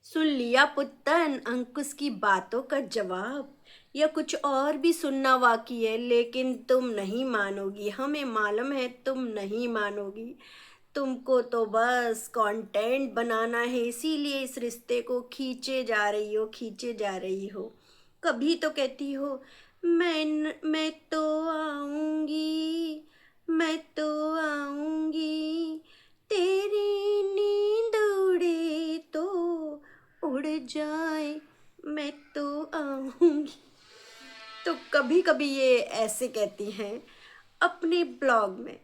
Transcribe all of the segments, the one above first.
सुन लिया पुत्तन अंकुश की बातों का जवाब। या कुछ और भी सुनना बाकी है, लेकिन तुम नहीं मानोगी। हमें मालूम है तुम नहीं मानोगी। तुमको तो बस कंटेंट बनाना है, इसीलिए इस रिश्ते को खींचे जा रही हो, खींचे जा रही हो। कभी तो कहती हो मैं तो आऊंगी, मैं तो आऊंगी, तेरी नींद उड़े तो उड़ जाए, मैं तो आऊंगी। तो कभी कभी ये ऐसे कहती हैं अपने ब्लॉग में,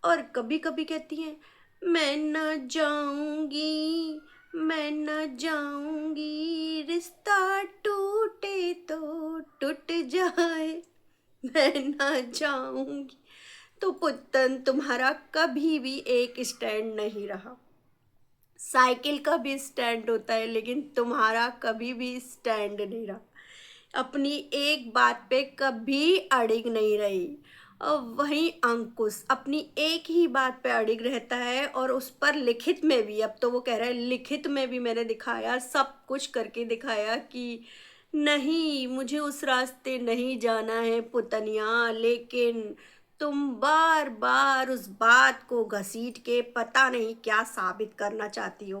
और कभी कभी कहती हैं मैं न जाऊंगी, मैं न जाऊंगी, रिश्ता टूटे तो टूट जाए, मैं न जाऊंगी। तो पुत्तन तुम्हारा कभी भी एक स्टैंड नहीं रहा। साइकिल का भी स्टैंड होता है, लेकिन तुम्हारा कभी भी स्टैंड नहीं रहा। अपनी एक बात पे कभी अड़िग नहीं रही। और वहीं अंकुश अपनी एक ही बात पे अड़िग रहता है, और उस पर लिखित में भी, अब तो वो कह रहा है लिखित में भी मैंने दिखाया, सब कुछ करके दिखाया कि नहीं, मुझे उस रास्ते नहीं जाना है पुतनिया। लेकिन तुम बार बार उस बात को घसीट के पता नहीं क्या साबित करना चाहती हो।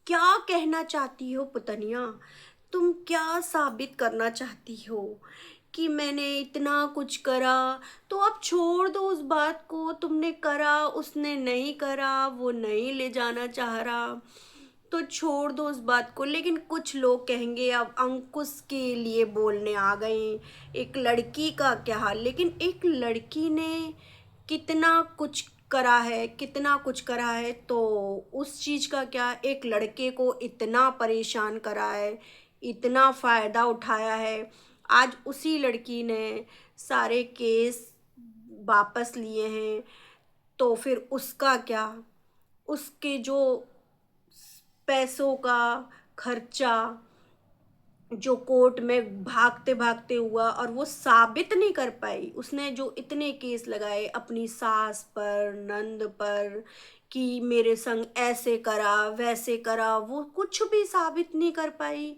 क्या कहना चाहती हो पुतनिया? तुम क्या साबित करना चाहती हो कि मैंने इतना कुछ करा, तो अब छोड़ दो उस बात को। तुमने करा, उसने नहीं करा, वो नहीं ले जाना चाह रहा, तो छोड़ दो उस बात को। लेकिन कुछ लोग कहेंगे अब अंकुश के लिए बोलने आ गए, एक लड़की का क्या हाल। लेकिन एक लड़की ने कितना कुछ करा है, कितना कुछ करा है, तो उस चीज़ का क्या। एक लड़के को इतना परेशान करा है, इतना फ़ायदा उठाया है। आज उसी लड़की ने सारे केस वापस लिए हैं, तो फिर उसका क्या। उसके जो पैसों का खर्चा जो कोर्ट में भागते भागते हुआ, और वो साबित नहीं कर पाई। उसने जो इतने केस लगाए अपनी सास पर, नंद पर, कि मेरे संग ऐसे करा वैसे करा, वो कुछ भी साबित नहीं कर पाई।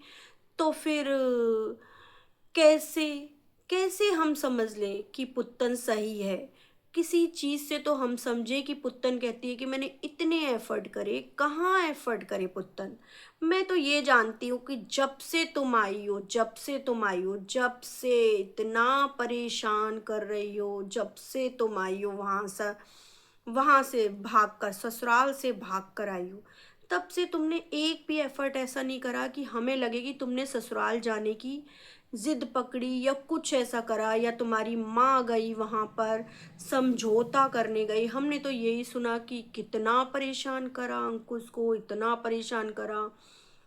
तो फिर कैसे कैसे हम समझ लें कि पुत्तन सही है। किसी चीज़ से तो हम समझे कि पुत्तन कहती है कि मैंने इतने एफर्ट करे। कहाँ एफर्ट करे पुत्तन? मैं तो ये जानती हूँ कि जब से तुम आई हो, जब से तुम आई हो, जब से इतना परेशान कर रही हो, जब से तुम आई हो वहाँ से भाग कर, ससुराल से भाग कर आई हो, तब से तुमने एक भी एफर्ट ऐसा नहीं करा कि हमें लगे कि तुमने ससुराल जाने की जिद पकड़ी या कुछ ऐसा करा, या तुम्हारी माँ गई वहाँ पर समझौता करने गई। हमने तो यही सुना कि कितना परेशान करा अंकुश को, इतना परेशान करा।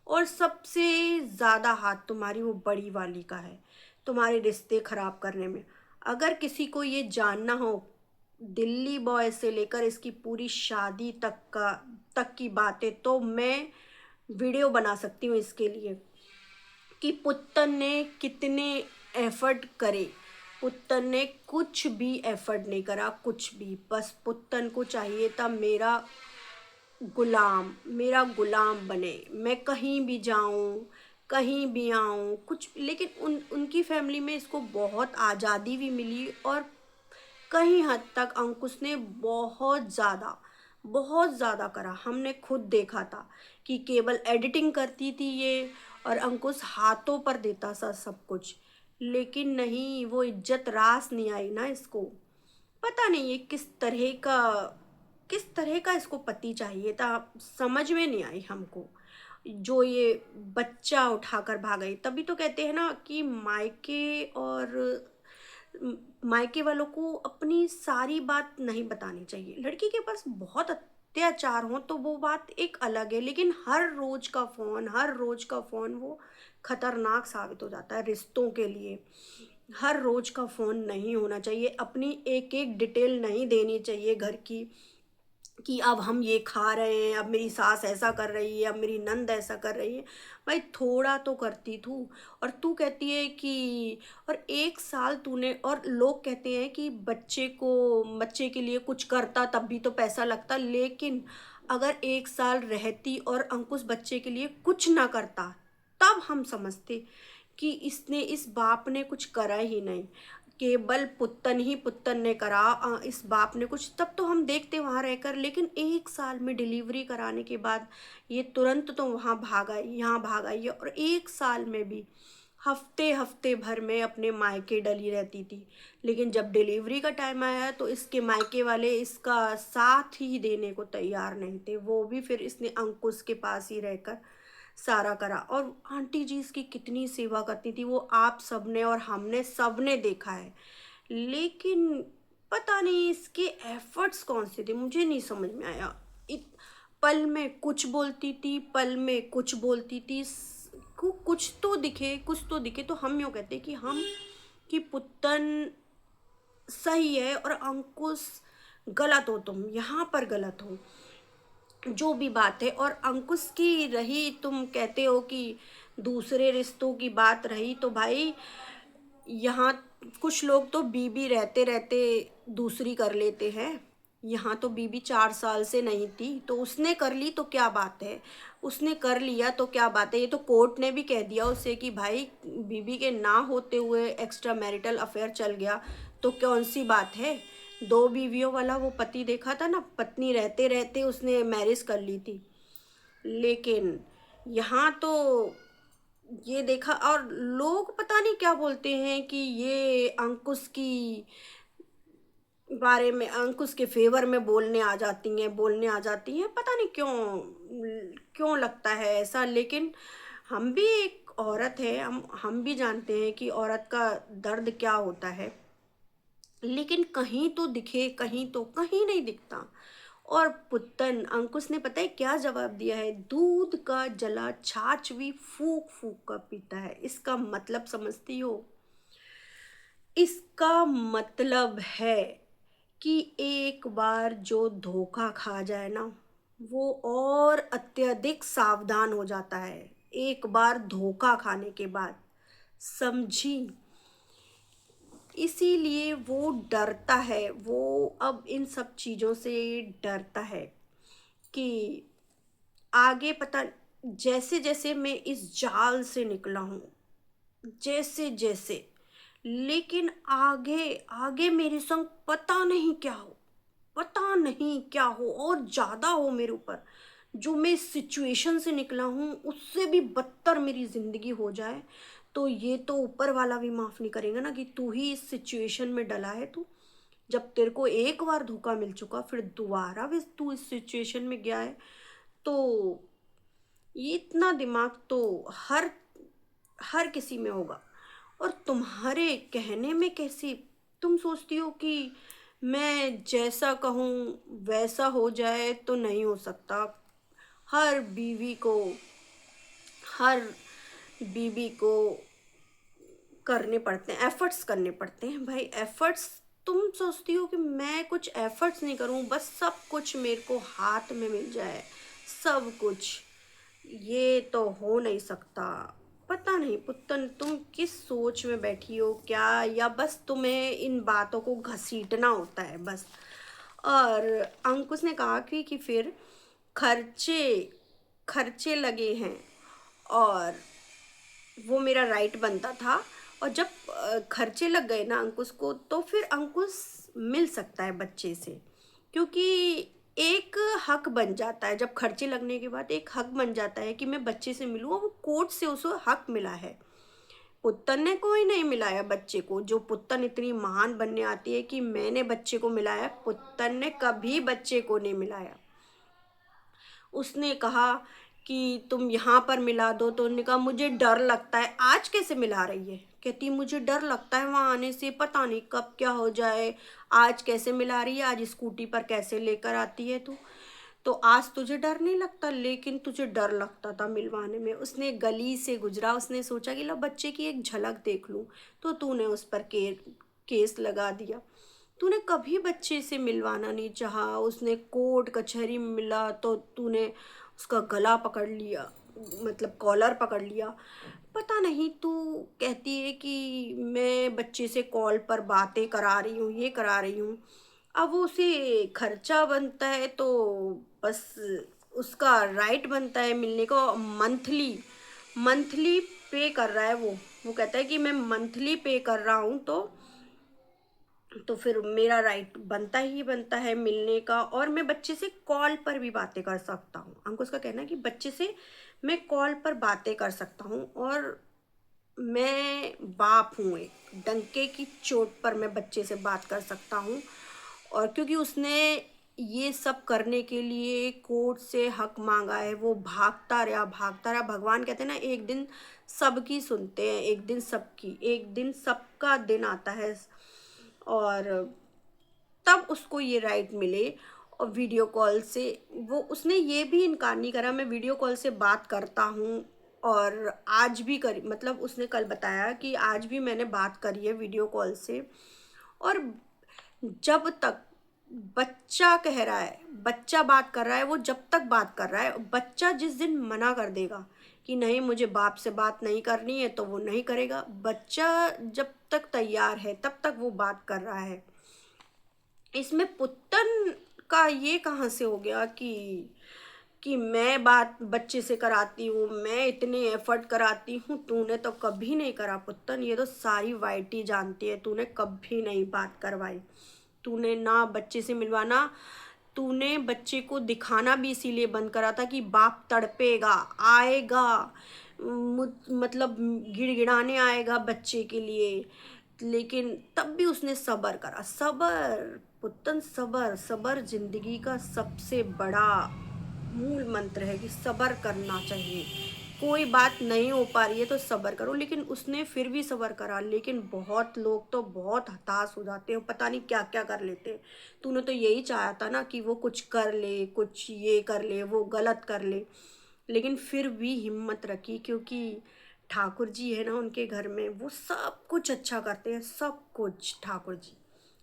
और सबसे ज़्यादा हाथ तुम्हारी वो बड़ी वाली का है तुम्हारे रिश्ते खराब करने में। अगर किसी को ये जानना हो, दिल्ली बॉय से लेकर इसकी पूरी शादी तक की बातें, तो मैं वीडियो बना सकती हूँ इसके लिए कि पुत्तन ने कितने एफर्ट करे। पुत्तन ने कुछ भी एफर्ट नहीं करा, कुछ भी। बस पुत्तन को चाहिए था मेरा गुलाम बने, मैं कहीं भी जाऊं, कहीं भी आऊं कुछ। लेकिन उनकी फैमिली में इसको बहुत आज़ादी भी मिली, और कहीं हद तक अंकुश ने बहुत ज़्यादा करा। हमने खुद देखा था कि केवल एडिटिंग करती थी ये, और अंकुश हाथों पर देता था सब कुछ। लेकिन नहीं, वो इज्जत रास नहीं आई ना इसको। पता नहीं ये किस तरह का इसको पति चाहिए था, समझ में नहीं आई हमको। जो ये बच्चा उठाकर भाग गई। तभी तो कहते हैं ना कि मायके वालों को अपनी सारी बात नहीं बतानी चाहिए। लड़की के पास बहुत अत्याचार हो तो वो बात एक अलग है, लेकिन हर रोज का फोन वो खतरनाक साबित हो जाता है रिश्तों के लिए। हर रोज का फोन नहीं होना चाहिए, अपनी एक एक डिटेल नहीं देनी चाहिए घर की, कि अब हम ये खा रहे हैं, अब मेरी सास ऐसा कर रही है, अब मेरी नंद ऐसा कर रही है। भाई थोड़ा तो करती तू। और तू कहती है कि, और 1 साल तूने, और लोग कहते हैं कि बच्चे के लिए कुछ करता तब भी तो पैसा लगता। लेकिन अगर 1 साल रहती और अंकुश बच्चे के लिए कुछ ना करता, तब हम समझते कि इसने इस बाप ने कुछ करा ही नहीं, केवल पुत्तन ही पुत्तन ने करा, इस बाप ने कुछ, तब तो हम देखते वहाँ रहकर। लेकिन 1 साल में डिलीवरी कराने के बाद ये तुरंत तो वहाँ भाग आई, यहाँ भाग आई है, और 1 साल में भी हफ्ते हफ्ते भर में अपने मायके डली रहती थी। लेकिन जब डिलीवरी का टाइम आया तो इसके मायके वाले इसका साथ ही देने को तैयार नहीं थे, वो भी फिर इसने अंकुश के पास ही रहकर सारा करा। और आंटी जी इसकी कितनी सेवा करती थी, वो आप सबने और हमने सबने देखा है। लेकिन पता नहीं इसके एफर्ट्स कौन से थे, मुझे नहीं समझ में आया। पल में कुछ बोलती थी, पल में कुछ बोलती थी, कुछ तो दिखे, कुछ तो दिखे, तो हम यूँ कहते कि हम कि पुत्तन सही है और अंकुश गलत हो, तुम यहाँ पर गलत हो, जो भी बात है। और अंकुश की रही, तुम कहते हो कि दूसरे रिश्तों की बात रही, तो भाई यहाँ कुछ लोग तो बीबी रहते रहते दूसरी कर लेते हैं। यहाँ तो बीबी 4 साल से नहीं थी, तो उसने कर ली तो क्या बात है, उसने कर लिया तो क्या बात है। ये तो कोर्ट ने भी कह दिया उसे कि भाई बीबी के ना होते हुए एक्स्ट्रा मैरिटल अफेयर चल गया तो कौन सी बात है। 2 बीवियों वाला वो पति देखा था ना, पत्नी रहते रहते उसने मैरिज कर ली थी। लेकिन यहाँ तो ये देखा, और लोग पता नहीं क्या बोलते हैं कि ये अंकुश की बारे में, अंकुश के फेवर में बोलने आ जाती हैं, बोलने आ जाती हैं, पता नहीं क्यों, क्यों लगता है ऐसा। लेकिन हम भी एक औरत है, हम भी जानते हैं कि औरत का दर्द क्या होता है। लेकिन कहीं तो दिखे, कहीं तो कहीं नहीं दिखता। और पुत्तन अंकुश ने पता है क्या जवाब दिया है, दूध का जला छाछ भी फूक फूक कर पीता है। इसका मतलब समझती हो, इसका मतलब है कि एक बार जो धोखा खा जाए ना, वो और अत्यधिक सावधान हो जाता है। एक बार धोखा खाने के बाद, समझी, इसीलिए वो डरता है, वो अब इन सब चीज़ों से डरता है कि आगे पता, जैसे जैसे मैं इस जाल से निकला हूँ, जैसे जैसे, लेकिन आगे आगे मेरे संग पता नहीं क्या हो, पता नहीं क्या हो, और ज़्यादा हो मेरे ऊपर। जो मैं इस सिचुएशन से निकला हूँ उससे भी बदतर मेरी ज़िंदगी हो जाए, तो ये तो ऊपर वाला भी माफ़ नहीं करेगा ना, कि तू ही इस सिचुएशन में डला है। तू जब तेरे को एक बार धोखा मिल चुका, फिर दोबारा भी तू इस सिचुएशन में गया है, तो ये इतना दिमाग तो हर हर किसी में होगा। और तुम्हारे कहने में कैसी, तुम सोचती हो कि मैं जैसा कहूँ वैसा हो जाए, तो नहीं हो सकता। हर बीवी को हर बीवी को करने पड़ते हैं, एफर्ट्स करने पड़ते हैं भाई, एफर्ट्स। तुम सोचती हो कि मैं कुछ एफर्ट्स नहीं करूं, बस सब कुछ मेरे को हाथ में मिल जाए, सब कुछ, ये तो हो नहीं सकता। पता नहीं पुत्तन तुम किस सोच में बैठी हो क्या, या बस तुम्हें इन बातों को घसीटना होता है बस। और अंकुश ने कहा कि फिर खर्चे खर्चे लगे हैं, और वो मेरा राइट बनता था। और जब खर्चे लग गए ना अंकुश को, तो फिर अंकुश मिल सकता है बच्चे से, क्योंकि एक हक बन जाता है, जब खर्चे लगने के बाद एक हक बन जाता है कि मैं बच्चे से मिलूँ, और वो कोर्ट से उसे हक मिला है। पुत्तन ने कोई नहीं मिलाया बच्चे को, जो पुत्तन इतनी महान बनने आती है कि मैंने बच्चे को मिलाया, पुत्तन ने कभी बच्चे को नहीं मिलाया। उसने कहा कि तुम यहाँ पर मिला दो, तो उन्होंने कहा मुझे डर लगता है। आज कैसे मिला रही है, कहती मुझे डर लगता है वहाँ आने से, पता नहीं कब क्या हो जाए। आज कैसे मिला रही है, आज स्कूटी पर कैसे लेकर आती है तू, तो आज तुझे डर नहीं लगता, लेकिन तुझे डर लगता था मिलवाने में। उसने गली से गुजरा, उसने सोचा कि लो बच्चे की एक झलक देख लूँ, तो तूने उस पर केस लगा दिया। तूने कभी बच्चे से मिलवाना नहीं चाहा, उसने कोर्ट कचहरी में मिला तो तूने उसका गला पकड़ लिया, मतलब कॉलर पकड़ लिया। पता नहीं, तू कहती है कि मैं बच्चे से कॉल पर बातें करा रही हूँ, ये करा रही हूँ। अब वो उसे खर्चा बनता है तो बस उसका राइट बनता है मिलने को। मंथली मंथली पे कर रहा है वो कहता है कि मैं मंथली पे कर रहा हूँ, तो फिर मेरा राइट बनता ही बनता है मिलने का। और मैं बच्चे से कॉल पर भी बातें कर सकता हूँ। अंकुश का कहना है कि बच्चे से मैं कॉल पर बातें कर सकता हूँ, और मैं बाप हूँ, एक डंके की चोट पर मैं बच्चे से बात कर सकता हूँ। और क्योंकि उसने ये सब करने के लिए कोर्ट से हक मांगा है, वो भागता रहा। भगवान कहते हैं ना, एक दिन सबकी सुनते हैं, एक दिन सबकी, एक दिन सबका दिन आता है। और तब उसको ये राइट मिले। और वीडियो कॉल से वो उसने ये भी इनकार नहीं करा, मैं वीडियो कॉल से बात करता हूँ। और आज भी करी, मतलब उसने कल बताया कि आज भी मैंने बात करी है वीडियो कॉल से। और जब तक बच्चा कह रहा है, बच्चा बात कर रहा है, वो जब तक बात कर रहा है, बच्चा जिस दिन मना कर देगा कि नहीं मुझे बाप से बात नहीं करनी है, तो वो नहीं करेगा। बच्चा जब तक तैयार है तब तक वो बात कर रहा है। इसमें पुत्तन का ये कहाँ से हो गया कि मैं बात बच्चे से कराती हूँ, मैं इतने एफर्ट कराती हूँ, तूने तो कभी नहीं करा पुत्तन। ये तो सारी वाइटी जानती है, तूने कभी नहीं बात करवाई, तूने ना बच्चे से मिलवाना। तूने बच्चे को दिखाना भी इसीलिए बंद करा था कि बाप तड़पेगा, आएगा, मतलब गिड़गिड़ाने आएगा बच्चे के लिए। लेकिन तब भी उसने सब्र करा। सब्र पुत्तन, सब्र। सब्र जिंदगी का सबसे बड़ा मूल मंत्र है कि सब्र करना चाहिए। कोई बात नहीं हो पा रही है तो सब्र करो। लेकिन उसने फिर भी सब्र करा। लेकिन बहुत लोग तो बहुत हताश हो जाते हैं, पता नहीं क्या क्या कर लेते हैं। तूने तो यही चाहा था ना कि वो कुछ कर ले, कुछ ये कर ले, वो गलत कर ले, लेकिन फिर भी हिम्मत रखी। क्योंकि ठाकुर जी है ना उनके घर में, वो सब कुछ अच्छा करते हैं, सब कुछ। ठाकुर जी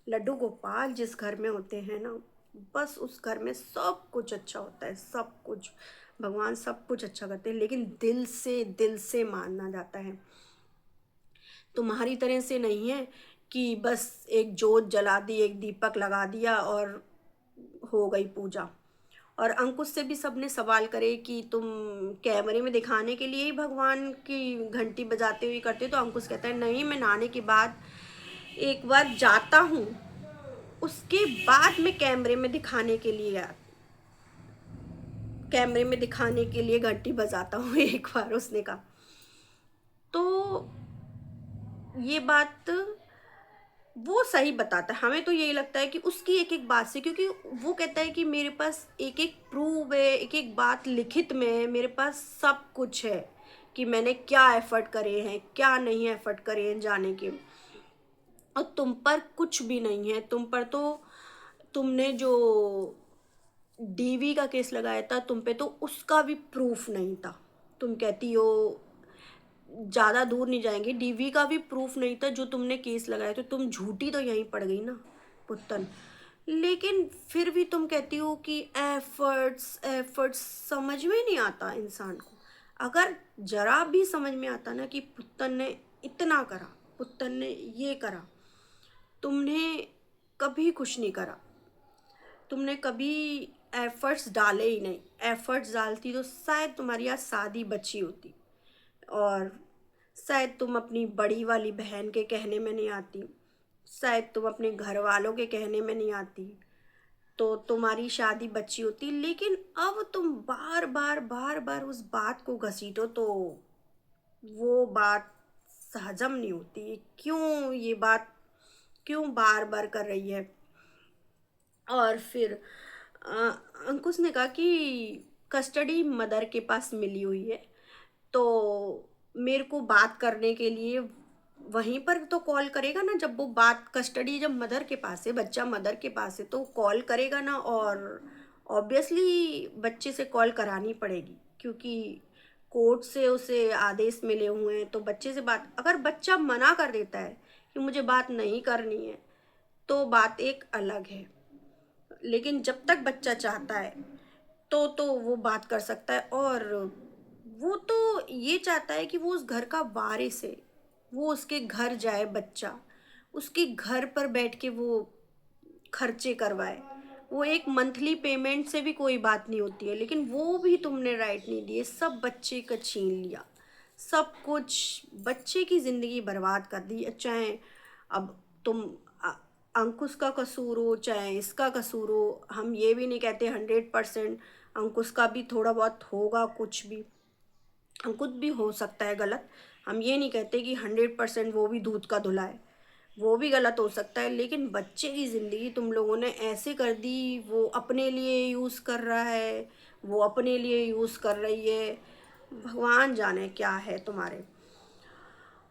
लड्डू गोपाल जिस घर में होते हैं ना, बस उस घर में सब कुछ अच्छा होता है, सब कुछ। भगवान सब कुछ अच्छा करते हैं, लेकिन दिल से मानना जाता है। तुम्हारी तरह से नहीं है कि बस एक जोत जला दी, एक दीपक लगा दिया और हो गई पूजा। और अंकुश से भी सबने सवाल करे कि तुम कैमरे में दिखाने के लिए ही भगवान की घंटी बजाते हुए करते हो? तो अंकुश कहता है नहीं, मैं नहाने के बाद एक बार जाता हूँ, उसके बाद मैं कैमरे में दिखाने के लिए घंटी बजाता हूँ एक बार, उसने कहा। तो ये बात वो सही बताता है। हमें तो यही लगता है कि उसकी एक एक बात से, क्योंकि वो कहता है कि मेरे पास एक एक प्रूव है, एक एक बात लिखित में है, मेरे पास सब कुछ है कि मैंने क्या एफर्ट करे हैं, क्या नहीं एफर्ट करे हैं जाने के। और तुम पर कुछ भी नहीं है। तुम पर तो, तुमने जो डीवी का केस लगाया था तुम पे, तो उसका भी प्रूफ नहीं था। तुम कहती हो ज़्यादा दूर नहीं जाएंगे, डीवी का भी प्रूफ नहीं था जो तुमने केस लगाया, तो तुम झूठी तो यहीं पड़ गई ना पुत्तन। लेकिन फिर भी तुम कहती हो कि एफर्ट्स एफर्ट्स, समझ में नहीं आता इंसान को। अगर जरा भी समझ में आता ना कि पुत्तन ने इतना करा, पुत्तन ने ये करा, तुमने कभी कुछ नहीं करा, तुमने कभी एफर्ट्स डाले ही नहीं। एफर्ट्स डालती तो शायद तुम्हारी आज शादी बची होती, और शायद तुम अपनी बड़ी वाली बहन के कहने में नहीं आती, शायद तुम अपने घर वालों के कहने में नहीं आती, तो तुम्हारी शादी बची होती। लेकिन अब तुम बार बार बार बार उस बात को घसीटो, तो वो बात हजम नहीं होती। क्यों ये बात क्यों बार बार कर रही है? और फिर अ, अंकुश ने कहा कि कस्टडी मदर के पास मिली हुई है, तो मेरे को बात करने के लिए वहीं पर तो कॉल करेगा ना। जब वो बात, कस्टडी जब मदर के पास है, बच्चा मदर के पास है, तो कॉल करेगा ना। और ऑब्वियसली बच्चे से कॉल करानी पड़ेगी, क्योंकि कोर्ट से उसे आदेश मिले हुए हैं। तो बच्चे से बात, अगर बच्चा मना कर देता है कि मुझे बात नहीं करनी है, तो बात एक अलग है। लेकिन जब तक बच्चा चाहता है तो वो बात कर सकता है। और वो तो ये चाहता है कि वो उस घर का वारिस है, वो उसके घर जाए बच्चा, उसके घर पर बैठ के वो खर्चे करवाए। वो एक मंथली पेमेंट से भी कोई बात नहीं होती है, लेकिन वो भी तुमने राइट नहीं दिए, सब बच्चे का छीन लिया, सब कुछ बच्चे की ज़िंदगी बर्बाद कर दी। चाहे अब तुम अंकुश का कसूर हो चाहे इसका कसूर हो, हम ये भी नहीं कहते 100%। अंकुश का भी थोड़ा बहुत होगा, कुछ भी अंकुश भी हो सकता है गलत। हम ये नहीं कहते कि 100% वो भी दूध का धुला है, वो भी गलत हो सकता है। लेकिन बच्चे की ज़िंदगी तुम लोगों ने ऐसे कर दी, वो अपने लिए यूज़ कर रहा है, वो अपने लिए यूज़ कर रही है, भगवान जाने क्या है तुम्हारे।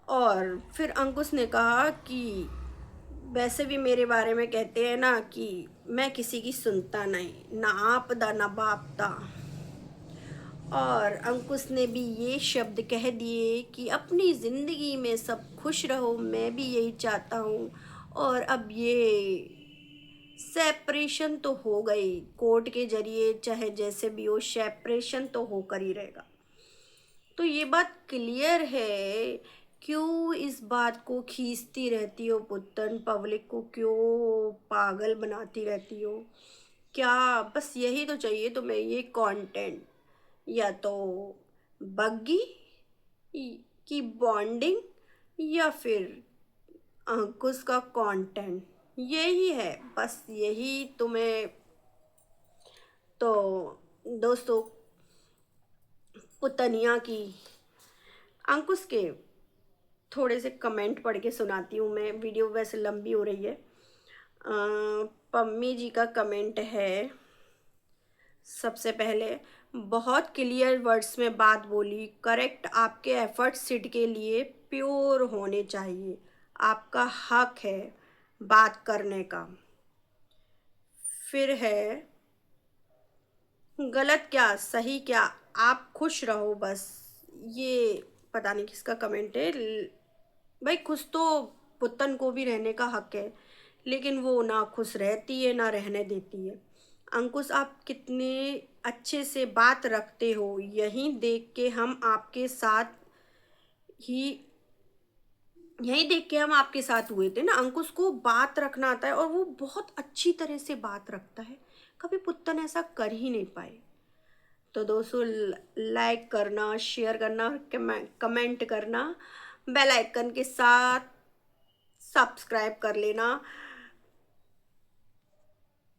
और फिर अंकुश ने कहा कि वैसे भी मेरे बारे में कहते हैं ना कि मैं किसी की सुनता नहीं, ना आपदा ना बापदा। और अंकुश ने भी ये शब्द कह दिए कि अपनी ज़िंदगी में सब खुश रहो, मैं भी यही चाहता हूँ। और अब ये सेपरेशन तो हो गई कोर्ट के जरिए, चाहे जैसे भी हो, सेपरेशन तो होकर ही रहेगा। तो ये बात क्लियर है। क्यों इस बात को खींचती रहती हो पुत्तन, पब्लिक को क्यों पागल बनाती रहती हो? क्या बस यही तो चाहिए तुम्हें, ये कंटेंट, या तो बग्गी की बॉन्डिंग, या फिर अंकुश का कंटेंट, यही है बस, यही तुम्हें। तो दोस्तों, पुतनिया की अंकुश के थोड़े से कमेंट पढ़ के सुनाती हूँ मैं, वीडियो वैसे लंबी हो रही है। पम्मी जी का कमेंट है, सबसे पहले बहुत क्लियर वर्ड्स में बात बोली, करेक्ट, आपके एफर्ट सिड के लिए प्योर होने चाहिए, आपका हक है बात करने का। फिर है गलत क्या सही क्या, आप खुश रहो बस। ये पता नहीं किसका कमेंट है। भाई खुश तो पुतन को भी रहने का हक है, लेकिन वो ना खुश रहती है ना रहने देती है। अंकुश, आप कितने अच्छे से बात रखते हो, यही देख के हम आपके साथ ही यही देख के हम आपके साथ हुए थे ना। अंकुश को बात रखना आता है और वो बहुत अच्छी तरह से बात रखता है, कभी पुत्तन ऐसा कर ही नहीं पाए। तो दोस्तों, लाइक करना, शेयर करना, कमेंट करना, बेल आइकन के साथ सब्सक्राइब कर लेना।